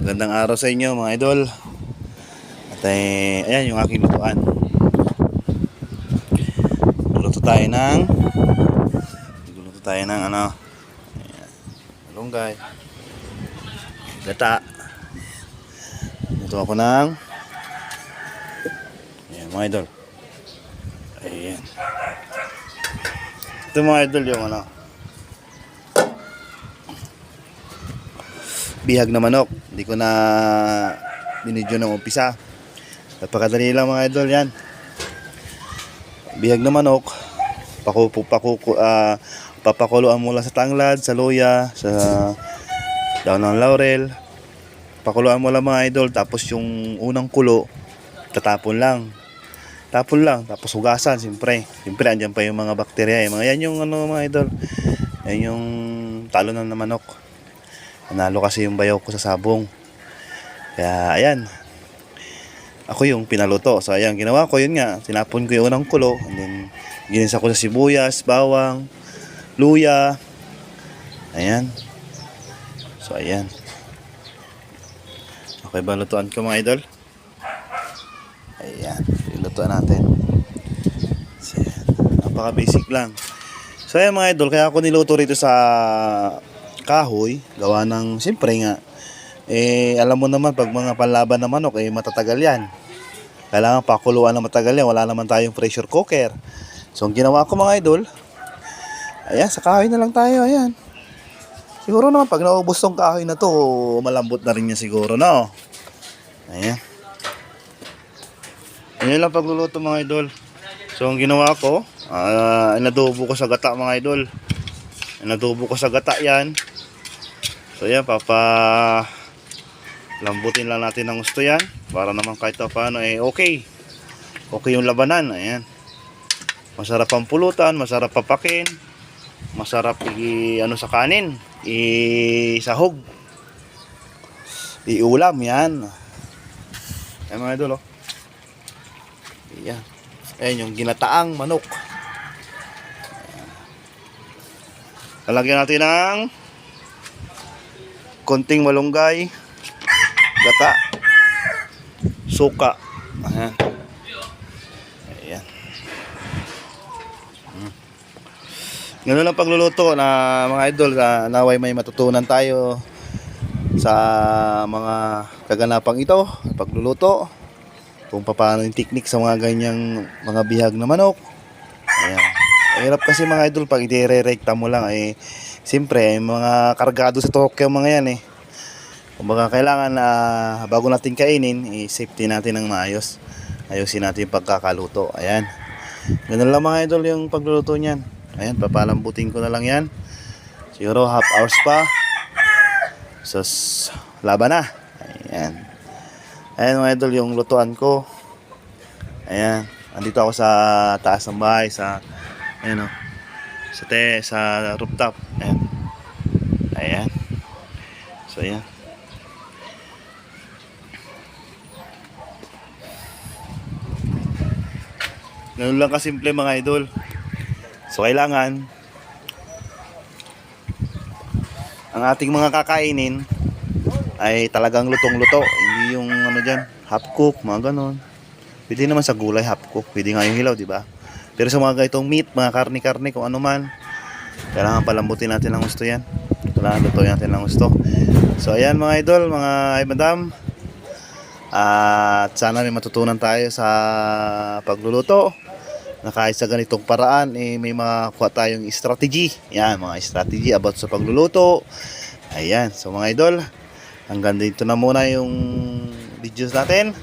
Magandang araw sa inyo mga idol. At ayan yung aking lutuan. Luluto tayo ng ano, ayan, malunggay, gata. Luto ako ng ayan mga idol. Ayan. Ito mga idol yung ano, bihag na manok. Hindi ko na binidyo ng umpisa. Napakadali lang mga idol yan. Bihag na manok, papakuluan mo lang sa tanglad, sa luya, sa daon ng laurel. Pakuluan mo lang mga idol. Tapos yung unang kulo, tatapon lang. Tapos hugasan, siyempre andyan pa yung mga bakterya. Mga yan yung ano mga idol. Yan yung talo ng manok. Nanalo kasi yung bayaw ko sa sabong. Kaya ayan, ako yung pinaluto. So ayan, ginawa ko yun nga. Tinapon ko yung unang kulo. And then ginisa ko sa sibuyas, bawang, luya. Ayan. So ayan. Okay ba lutuan ko mga idol? Ayan, lutuan natin. So ayan, napaka basic lang. So ayan mga idol, kaya ako niluto rito sa kahoy, gawa ng siyempre nga alam mo naman pag mga panlaban na manok matatagal yan. Kailangan pakuluan na matagal yan. Wala naman tayong pressure cooker. So ang ginawa ko mga idol, ayan, sa kahoy na lang tayo. Ayan, siguro naman pag naubos tong kahoy na to, malambot na rin yan siguro, no? Ayan, ayan lang pagluluto mga idol. So ang ginawa ko, inadobo ko sa gata mga idol. Inadobo ko sa gata yan. So yan, lambutin lang natin ng gusto yan. Para naman kahit paano okay yung labanan. Ayan, masarap ang pulutan, masarap papakin, masarap ano sa kanin, isahog, iulam yan. Ayan mga idol, oh. Ayan. Ayan yung ginataang manok. Lalagyan natin ng konting malunggay, gata, suka. Ayan. Ayan. Ganun lang pagluluto na mga idol. Naway may matutunan tayo sa mga kaganapang ito, pagluluto, kung paano yung technique sa mga ganyang mga bihag na manok. Ayan. Hirap kasi mga idol pag i-re-recta mo lang siyempre mga kargado sa Tokyo mga yan kumbaga kailangan bago natin kainin safety natin ng maayos. Ayusin natin yung pagkakaluto. Ayan, ganun lang mga idol yung pagluluto niyan. Ayan, papalambutin ko na lang yan. Siguro half hours pa. So laban na. Ayan. Ayan mga idol yung lutuan ko. Ayan, andito ako sa taas ng bahay, sa ayan o, sa rooftop. Ayan. Ayan. So ayan. Ganun lang kasimple mga idol. So kailangan ang ating mga kakainin ay talagang lutong-luto. Hindi yung ano dyan, half cook, mga ganon. Pwede naman sa gulay half cook. Pwede nga yung hilaw, diba? Pero sa mga ganitong meat, mga karne-karne, kung ano man, kailangan palambutin natin ng gusto yan. Kailangan lutuin natin ng gusto. So ayan mga idol, mga madam, at sana may matutunan tayo sa pagluluto, na kahit sa ganitong paraan may makuha tayong strategy. Yan, mga strategy about sa pagluluto. Ayan, so mga idol, hanggang dito na muna yung videos natin.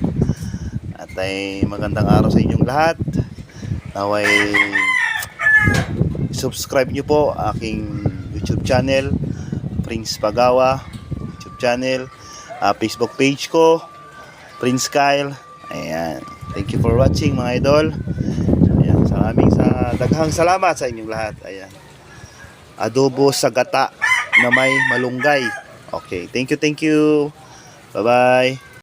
At magandang araw sa inyong lahat. Naway subscribe nyo po aking YouTube channel, Prince Pagawa YouTube channel, Facebook page ko, Prince Kyle. Ayan, thank you for watching mga idol. Ayan, sa daghang salamat sa inyong lahat. Ayan, adobo sa gata na may malunggay. Okay, thank you, bye bye.